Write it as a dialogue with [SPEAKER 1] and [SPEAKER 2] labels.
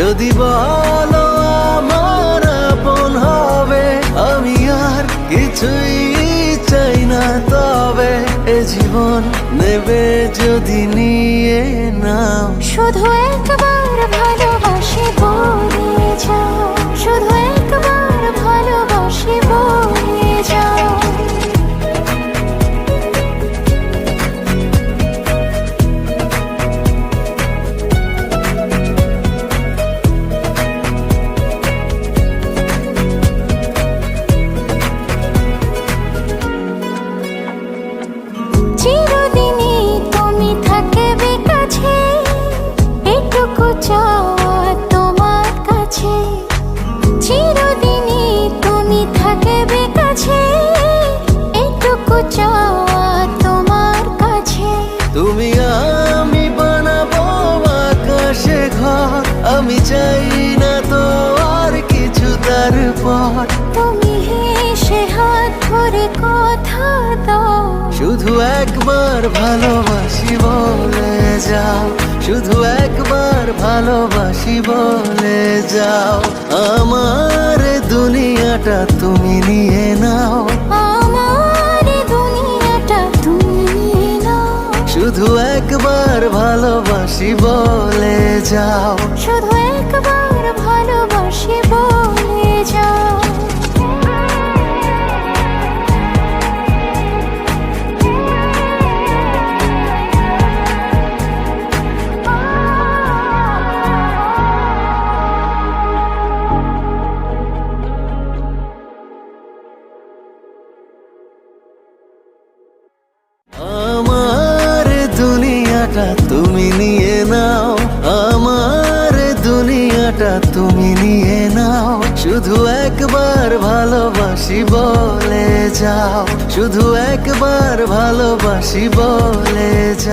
[SPEAKER 1] যদি বলো আমার আপন হবে, আমি আর কিছুই চাই না। তবে এ জীবন নেবে যদি নিয়ে নাও,
[SPEAKER 2] শুধু একবার ভালোবাসি বলে যাও, শুধু একবার ভালোবাসি বলে যাও। চিরদিনই তুমি থাকবে কাছে, এটুকু চাওয়া তোমার কাছে। চিরদিনই তুমি থাকবে কাছে, এটুকু চাওয়া তোমার কাছে।
[SPEAKER 1] তুমি আমি বানাবো আকাশে ঘর, আমি চাই না তো আর কিছু তারপর।
[SPEAKER 2] তুমি হেসে হাত ধরে কথা দাও,
[SPEAKER 1] শুধু একবার ভালোবাসি বলে যাও, শুধু একবার ভালোবাসি বলে যাও। আমার দুনিয়াটা তুমি নিয়ে নাও,
[SPEAKER 2] আমার দুনিয়াটা তুমি নিয়ে নাও।
[SPEAKER 1] শুধু একবার ভালোবাসি বলে যাও।
[SPEAKER 2] শুধু একবার ভালোবাসি বলে যাও।
[SPEAKER 1] আমার দুনিয়াটা তুমি নিয়ে নাও, আমার দুনিয়াটা তুমি নিয়ে নাও। শুধু একবার ভালোবাসি বলে যাও, শুধু একবার ভালোবাসি বলে যাও।